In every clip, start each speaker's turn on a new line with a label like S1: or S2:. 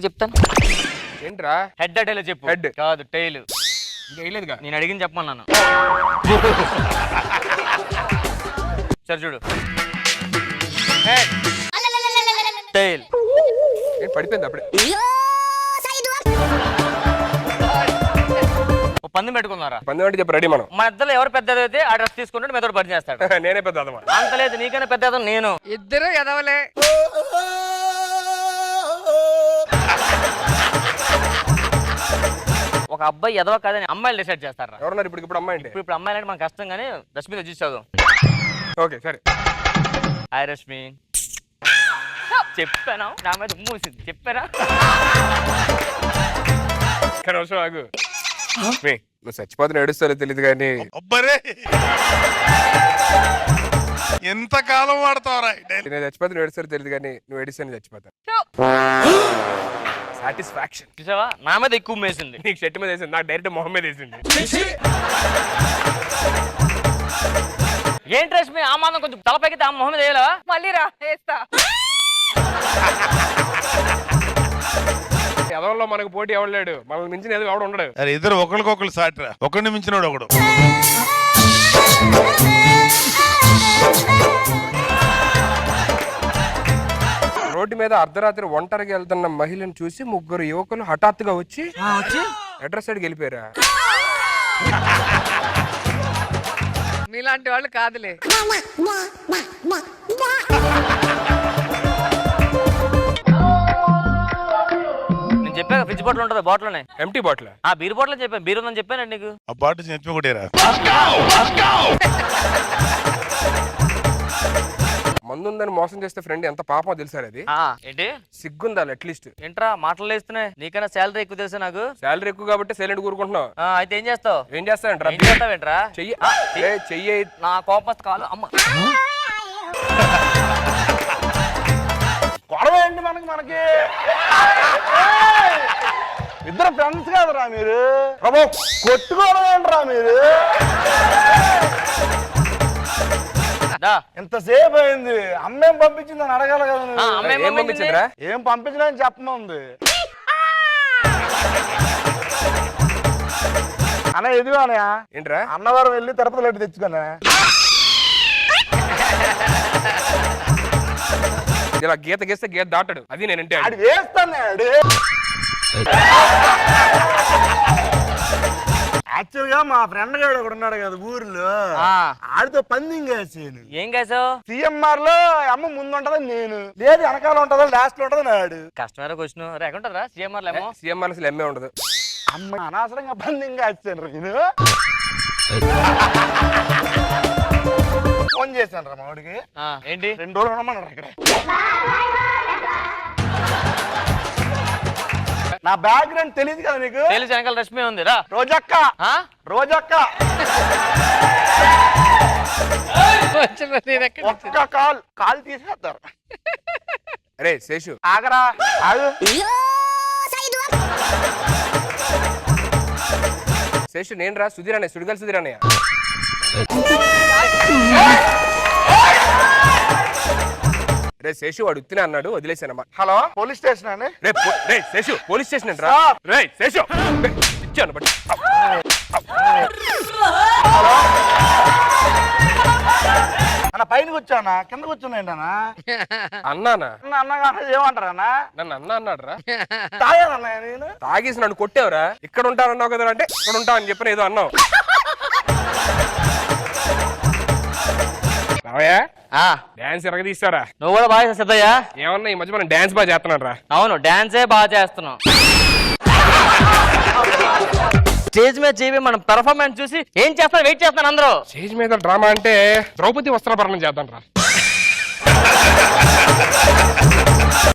S1: చెప్తాను.
S2: ఏంట్రా?
S1: Head tile చెప్పు.
S2: హెడ్
S1: కాదు, టైల్.
S2: వేయలేదుగా.
S1: నేను అడిగింది చెప్పమన్నాను. సరే చూడు. Head tile.
S2: పడిపోయింది అప్పుడే.
S1: పందెం పెట్టుకున్నారా?
S2: పందెం అంటే చెప్పు, రెడీ మనం.
S1: మా ఇద్దరు ఎవరు పెద్ద అయితే ఆ డ్రెస్ తీసుకుంటే మీతో పని చేస్తాడు.
S2: నేనే పెద్ద అదమా.
S1: అంత లేదు, నీకైనా పెద్ద అదం నేను.
S3: ఇద్దరు ఎదవలే.
S1: ఒక అబ్బాయి ఎదవ కాదని అమ్మాయిలు డిసైడ్ చేస్తారా?
S2: ఎవరున్నారు ఇప్పుడు అమ్మాయి అంటే?
S1: ఇప్పుడు అమ్మాయిలు అంటే మనకు కష్టం, కానీ రష్మి చూసావు.
S2: ఓకే సరే.
S1: హాయ్ రష్మి. చెప్పానా? నా మీద మూసింది. చెప్పారా?
S2: ఆగు. నువ్వు చచ్చిపోతున్నా ఏడుస్తారో తెలియదు కానీ
S4: అబ్బరే ఎంత కాలం వాడతావరా?
S2: నేను చచ్చిపోతున్నా ఏడుస్తారో తెలియదు కానీ నువ్వు ఏడిస్తాను చచ్చిపోతాను. సాటిస్ఫాక్షన్.
S1: చూసావా, నా మీద ఎక్కువ వేసింది.
S2: నీకు షర్ట్ మీద వేసింది, నాకు డైరెక్ట్ మొహం మీద వేసింది.
S1: ఏంటి రష్మి ఆ మాత్రం కొంచెం తలపైకి ఆ మొహం మీద వేయలేవా?
S3: మళ్ళీ రా వేస్తా.
S2: ఎదవల్లో మనకు పోటీ ఎవడలేడు, మనల్ని మించిన ఎదుగు ఎవడు ఉండడు.
S4: అరే ఇద్దరు ఒకరికొకరు సాటిరా, ఒకరిని మించినోడు ఒకడు.
S2: రోడ్డు మీద అర్ధరాత్రి ఒంటరిగా వెళ్తున్న మహిళను చూసి ముగ్గురు యువకులు హఠాత్తుగా వచ్చి అడ్రస్ సైడ్కి వెళ్ళిపోయారా?
S3: మీలాంటి వాళ్ళు కాదులే.
S1: నేను చెప్పాను ఫ్రిడ్జ్ బాటిల్ ఉంటుంది, బాటిల్నే.
S2: Empty bottle?
S1: ఆ బీర్ బాటిల్ చెప్పాను, బీర్ ఉందని చెప్పాను నీకు.
S4: ఆ బాటిల్ చెప్పి కొట్టేరా.
S2: మందుందని మోసం చేస్తే ఫ్రెండ్ ఎంత పాపం తెలుసారు? అది
S1: ఏంటి
S2: సిగ్గుందాలి అట్లీస్ట్.
S1: ఏంట్రా మాటలు వేస్తున్నాయి? నీకైనా శాలరీ ఎక్కువ తెలుసా నాకు.
S2: శాలరీ ఎక్కువ కాబట్టి సైలెంట్ కూరుకుంటున్నావు.
S1: అయితే ఏం చేస్తావు?
S2: ఏం చేస్తానంటారా?
S1: ఏం చేస్తావేంట్రా?
S2: చెయ్యి.
S1: నా కోపం కాదు అమ్మ.
S5: గొడవ ఏంటి మనకి ఇద్దరు ఫ్రెండ్స్ కాదురా మీరు? కొట్టుకోవడం ఏంట్రా మీరు? ఎంతసేపు అయింది, అమ్మేం పంపించిందని అడగాలి కదా. ఏం పంపించడానికి చెప్పమంది అన్న. ఎదిగానయా
S2: ఏంట్రా?
S5: అన్నవరం వెళ్ళి తిరుపతి లడ్డు తెచ్చుకున్నా.
S2: ఇలా గీత గీస్తే గీత దాటాడు, అది నేనంటే
S5: ఆడు వేస్తాను. యాక్చువల్ గా మా ఫ్రెండ్ గారు ఒకడు ఉన్నాడు కదా ఊర్లో, ఆడితో పందెం కాసాను.
S1: ఏం కాసావు?
S5: సిఎంఆర్ లో అమ్మ ముందు ఉంటది నేను, లేదు వెనకాల ఉంటదో లాస్ట్ లో ఉంటదో నాడు.
S1: కస్టమర్ క్వశ్చన్ ఎక్కడుంటారా? సిఎంఆర్ లో
S2: సిఎంఆర్ అసలు ఎమ్మే ఉండదు.
S5: అమ్మ అనవసరంగా పందెం కాసాను. నేను ఫోన్ చేశాను రా మావాడికి.
S1: ఏంటి
S5: 2 రోజులు ఉండమన్నారు ఇక్కడ. నా బ్యాక్గ్రౌండ్ తెలియదు కదా నీకు?
S1: తెలుసు, వెనకాల రష్మి ఉంది. రా
S5: రోజక్క. ఒక్క కాల్ తీసేస్తారు.
S2: అరే శేషు
S5: ఆగరా, ఆగు.
S2: శేషు నేను రా, సుధీర్ అన్నయ్య, సుడిగాలి సుధీర్ అన్నయ్య. రే శేషు వాడు ఉత్తినే అన్నాడు, వదిలేసానమ్మా.
S5: హలో, పోలీస్ స్టేషన్ అండి?
S2: రే శేషు, పోలీస్ స్టేషన్ అంటారా? రే శేషు ఇచ్చాను బట్టి.
S5: అన్న పైన కూర్చోనా కింద కూర్చున్నాయంటనా?
S2: అన్నానా?
S5: అన్నగా ఏమంటారన్నా?
S2: నన్ను అన్నా అన్నాడు రా.
S5: తాగానన్నా నేను?
S2: తాగేసి నన్ను కొట్టేవరా? ఇక్కడ ఉంటానన్నావు కదా అంటే ఇక్కడ ఉంటావు అని చెప్పిన ఏదో అన్నావు. డాన్స్ ఎరగదీస్తారా?
S1: నువ్వు కూడా బాగా చేస్తాయా?
S2: ఏమన్నా ఈ మధ్య మనం డాన్స్ బాగా చేస్తున్నాడు రా.
S1: అవును, డాన్సే బాగా చేస్తున్నాం. స్టేజ్ మీద చేయి మనం పెర్ఫార్మెన్స్ చూసి ఏం చేస్తాను వెయిట్ చేస్తాను అందరూ.
S2: స్టేజ్ మీద డ్రామా అంటే ద్రౌపది వస్త్రాభరణం చేద్దాం రా.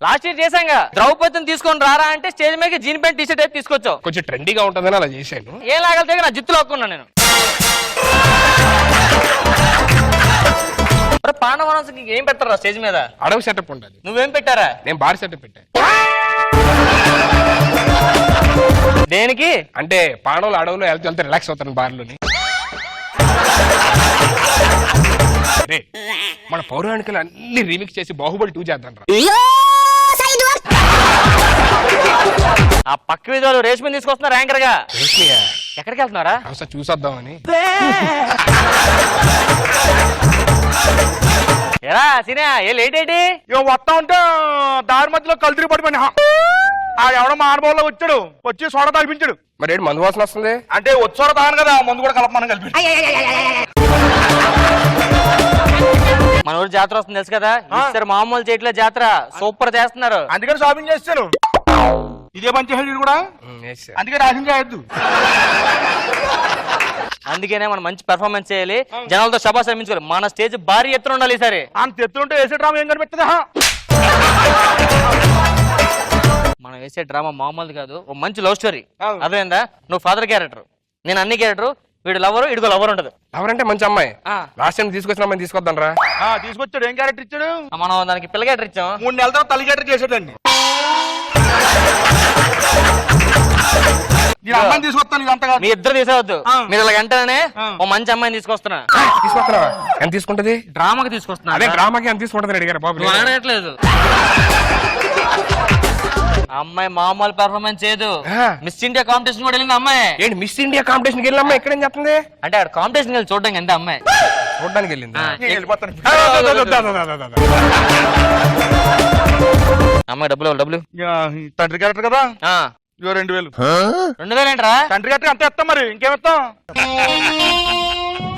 S1: లాస్ట్ ఇయర్ చేశాంగా, ద్రౌపదిని తీసుకొని రారా అంటే స్టేజ్ మీద జీన్ ప్యాంట్ టీ షర్ట్ అయితే తీసుకొచ్చావు.
S2: కొంచెం ట్రెండీగా ఉంటుందని అలా చేశాను.
S1: ఏం లాగలితే నా జుత్తు లాక్కున్నా నేను. పాండవనంకి ఏం పెట్టారా స్టేజ్ మీద?
S2: అడవి సెటప్ ఉంటుంది.
S1: నువ్వేం పెట్టారా?
S2: నేను బార్ సెటప్ పెట్టా.
S1: దేనికి
S2: అంటే పాండవులు అడవులో వెళ్తే రిలాక్స్ అవుతాను బార్లోని. మన పౌరాణికలు అన్ని రీమిక్స్ చేసి బాహుబలి 2 చేద్దాం రా.
S1: ఆ పక్క వీధిలో రేష్మి తీసుకొస్తున్నారు యాంకర్ గా.
S2: రేష్మియా?
S1: ఎక్కడికి వెళ్తున్నారా?
S2: ఒకసారి చూసొద్దామని.
S1: ఎరా సినియా ఏ లేట్ ఏంటి?
S5: ఇక వస్తా ఉంటే దారి మధ్యలో కలుతురి పడిపోయినా ఆ ఎవడో మానవుల్లో వచ్చాడు, వచ్చి సోడా తాగిపించాడు.
S2: మరి ఏంటి మందు వాసన వస్తుంది?
S5: అంటే వచ్చి సోడా తాగను కదా, మందు కూడా కలపమని కలిపి.
S1: మన ఊరు జాతర వస్తుంది తెలుసు కదా, ఈసారి మామూలు చేయట్లే జాతర సూపర్ చేస్తున్నారు.
S5: అందుకని షాపింగ్ చేస్తాను. ఇదే పని చేసేది కూడా, అందుకే రాసింగ్ చేయొద్దు.
S1: అందుకనే మనం మంచి పెర్ఫార్మెన్స్ చేయాలి, జనాలతో శబాష్ అనిపించుకోవాలి. మన స్టేజ్ భారీ ఎత్తున ఉండాలి ఈసారి.
S5: అంత ఎత్తుంటే వేసే డ్రామా ఏం కనిపిస్తుందా?
S1: మనం వేసే డ్రామా మామూలు కాదు, ఒక మంచి లవ్ స్టోరీ. అదేందా, నువ్వు ఫాదర్ క్యారెక్టర్, నేను అన్ని క్యారెక్టర్, వీడు లవరు ఇడుగో లవర్ ఉండదు.
S2: ఎవరంటే మంచి అమ్మాయి. లాస్ట్ టైం తీసుకొచ్చిన అమ్మాయిని తీసుకొద్దాం రా.
S5: తీసుకొచ్చాడు. ఏం క్యారెక్టర్ ఇచ్చాడు?
S1: మనం దానికి పిల్ల క్యారెక్టర్ ఇచ్చాం.
S5: 3 నెలల తర్వాత తల్లి క్యారెక్టర్ చేసాడండి. నేను అమ్మాయిని తీసుకొస్తాను. ఇదంతా
S1: మీ ఇద్దరు తీసేవద్దు, మీరు ఇలా వెంటనే ఓ మంచి అమ్మాయిని తీసుకొస్తున్నా.
S2: తీసుకొస్తున్నావా? ఎంత తీసుకుంటది?
S1: డ్రామాకి తీసుకొస్తున్నా.
S2: అదే డ్రామాకి ఎంత తీసుకుంటది అడిగారు బాబు.
S1: నువ్వు ఆడట్లేదు. అమ్మాయి మామూలు పెర్ఫార్మెన్స్ చేయదు. మిస్ ఇండియా కాంపిటీషన్ కూడా వెళ్ళింది అమ్మాయి.
S2: ఏంటి మిస్ ఇండియా కాంపిటీషన్ వెళ్ళిన అమ్మాయి ఎక్కడేం చెప్తుంది?
S1: అంటే ఆడ కాంపిటీషన్ వెళ్ళి చూడడానికి ఎంత అమ్మాయి
S2: చూడడానికి వెళ్ళింది.
S5: వెళ్ళిపోతాను.
S1: అమ్మాయి డబ్బులు
S5: తండ్రి క్యారెక్టర్ కదా, ఇగో 2000.
S1: 2000 ఏంట్రా?
S5: తండ్రి క్యారెక్టర్ అంత ఇస్తాం, మరి ఇంకేమిస్తాం?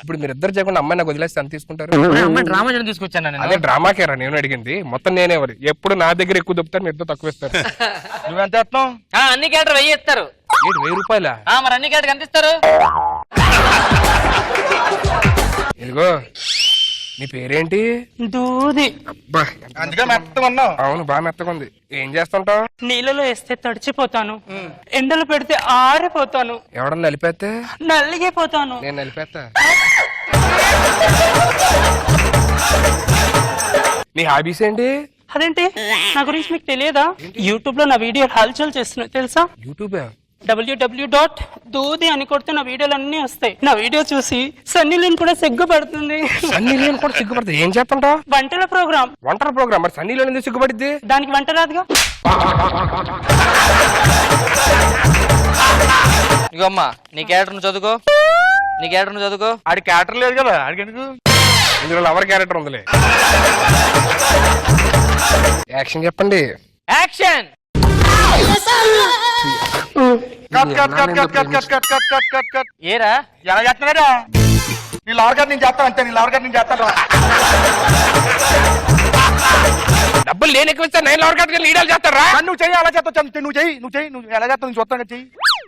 S2: ఇప్పుడు మీరు ఇద్దరు చేయకుండా అమ్మాయి నాకు వదిలేస్తే ఎంత తీసుకుంటారు?
S1: అమ్మాయి డ్రామా చేయడం తీసుకొచ్చాను నేను.
S2: అదే డ్రామాకేరా నేను అడిగింది. మొత్తం నేనేవారు ఎప్పుడు నా దగ్గర ఎక్కువ దొప్పుతారు, మీరు ఇద్దరు తక్కువ ఇస్తారు.
S5: నువ్వెంత ఇస్తాం?
S1: అన్ని క్యారెక్టర్ 1000 ఇస్తారు.
S2: ఏంటి 1000 రూపాయల?
S1: మరి అన్ని క్యారెక్టర్ ఎంత ఇస్తారు?
S2: ఇదిగో నీ పేరేంటి?
S6: దూది.
S2: అబ్బా,
S5: అందుకే మెత్తగా ఉన్నావు.
S2: అవును బాగా మెత్తగా ఉంది. ఏం చేస్తుంటావు?
S6: నీళ్ళలో వేస్తే తడిచిపోతాను, ఎండలు పెడితే ఆరిపోతాను,
S2: ఎవడన్నా నలిపేస్తే
S6: నల్లిగిపోతాను.
S2: నేను నలిపేస్తా. నీ హాబీస్ ఏంటి?
S6: అదేంటి నా గురించి మీకు తెలియదా? యూట్యూబ్ లో నా వీడియో హల్చల్ చేస్తున్నా తెలుసా?
S2: యూట్యూబ్
S6: www.దూది అని కొడితే నా వీడియోలు అన్ని వస్తాయి. నా వీడియో చూసి సన్నీ లియోన్ కూడా సిగ్గుపడుతుంది.
S2: సన్నీ లియోన్ కూడా సిగ్గుపడుతుంది. ఏం చేస్తుంటావు?
S6: వంటల ప్రోగ్రామ్.
S2: వంటల ప్రోగ్రామ్. మరి సన్నీ లియోన్ ఎందుకు సిగ్గుపడిద్ది?
S6: దానికి వంట రాదుగా.
S1: ఇగమ్మా నీ క్యారెక్టర్ చదువుకో, నీ క్యారెక్టర్ చదువుకో.
S5: ఆడి క్యారెక్టర్ లేదు కదా, ఆడికి ఎందుకు?
S2: ఇందులో ఎవరి క్యారెక్టర్ ఉందిలే. యాక్షన్ చెప్పండి.
S1: యాక్షన్. ఏరా
S5: ఎలా చేస్తున్నాడా? నీ లవర్ గారు నేను చేస్తాను అంతే. నీ లవర్ గారు నేను చేస్తాను.
S2: డబ్బులు నేను ఎక్కువ ఇస్తాను. నేను ఎవరి కట్టుకెళ్ళి లీడర్లు చేస్తారా?
S5: నువ్వు చెయ్యి, అలా చేస్తావు. నువ్వు చెయ్యి, నువ్వు ఎలా చేస్తావు? నేను చూస్తాను. చెయ్యి.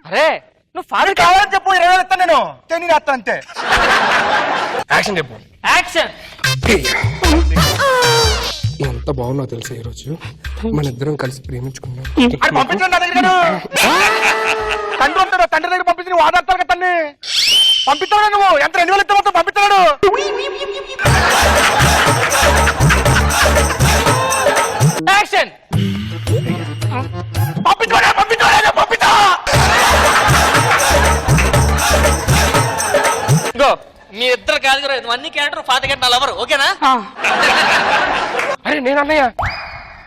S1: అరే నువ్వు ఫాదర్
S5: కావాలని చెప్పు, 20,000 ఇస్తాను. నేను నేను చేస్తాను అంతే.
S2: యాక్షన్ చెప్పు.
S1: యాక్షన్.
S2: ఎంత బాగున్నావు తెలుసా ఈరోజు మన ఇద్దరం కలిసి ప్రేమించుకున్నాం.
S5: పంపించండి నా దగ్గర. తండ్రి ఉంటాడు, తండ్రి దగ్గర పంపించి నువ్వు ఆధార్ కదా తన్ని పంపిస్తాడు. నువ్వు ఎంత 2000 ఇస్తే మొత్తం పంపిస్తాడు.
S1: యాక్షన్.
S5: పంపించాడు, పంపించాడు, పంపిస్తా.
S1: గో మీ ఇద్దరు కాదు కదా, అన్ని క్యారెక్టర్ ఫాదర్ క్యారెక్టర్ నా లవర్. ఓకేనా?
S2: అరే నేను అన్నయ్య.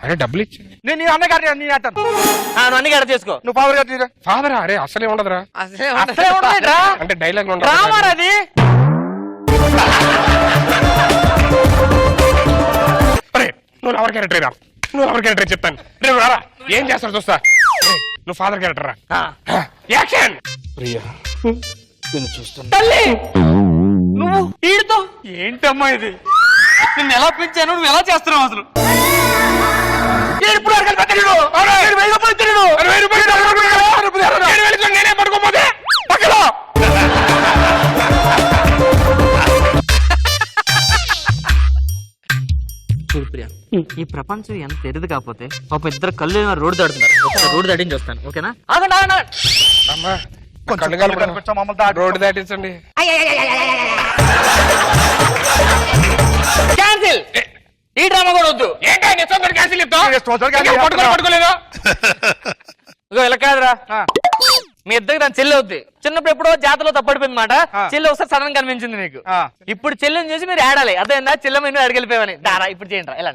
S2: అరే డబ్బులు ఇచ్చి
S5: నేను నీ అన్న గారు నేను అంటాను.
S1: నువ్వు అన్ని క్యారెక్టర్ చేసుకో.
S5: నువ్వు ఫాదర్ గారు
S2: ఫాదరా? అరే అసలే ఉండదురా.
S1: అసలే ఉండదురా
S2: అంటే డైలాగ్
S1: అది.
S2: అరే నువ్వు ఎవరి క్యారెక్టర్ రా, నువ్వు ఎవరి క్యారెక్టర్ చెప్తాను. రేపు రారా, ఏం చేస్తావు చూస్తా. నువ్వు ఫాదర్ క్యారెక్టర్ రా. యాక్షన్. ప్రియా నేను చూస్తాను.
S1: తల్లి నువ్వు వీడితో ఏంటమ్మా ఇది? నిన్ను ఎలా పెంచాను, నువ్వు ఎలా చేస్తున్నావు అసలు?
S2: నేనే పడుకోపోతే
S1: చూడు ప్రియా, ఈ ప్రపంచం ఎంత ఎరుదు కాకపోతే పాప ఇద్దరు కళ్ళు రోడ్డు దాడుతున్నారు. రోడ్డు దాటించి వస్తాను. ఓకేనా? ఆగండి ఆగండి.
S2: అమ్మా రోడ్డు దాటించండి.
S1: క్యాన్సిల్. ఈ డ్రామా కూడా వద్దు.
S2: పట్టుకోలేదు.
S1: ఇగో ఇలా కాదురా, మీ ఇద్దరికి దాని చెల్లి అవుద్ది. చిన్నప్పుడు ఎప్పుడో జాతరలో తప్పడిపోయింది మాట. చెల్లి ఒకసారి సడన్ కనిపించింది మీకు. ఇప్పుడు చెల్లిని చూసి మీరు ఆడాలి. అదేందా చెల్లె మీద అడిగెళ్ళిపోయావని. దారా ఇప్పుడు చేయండి. ఎలా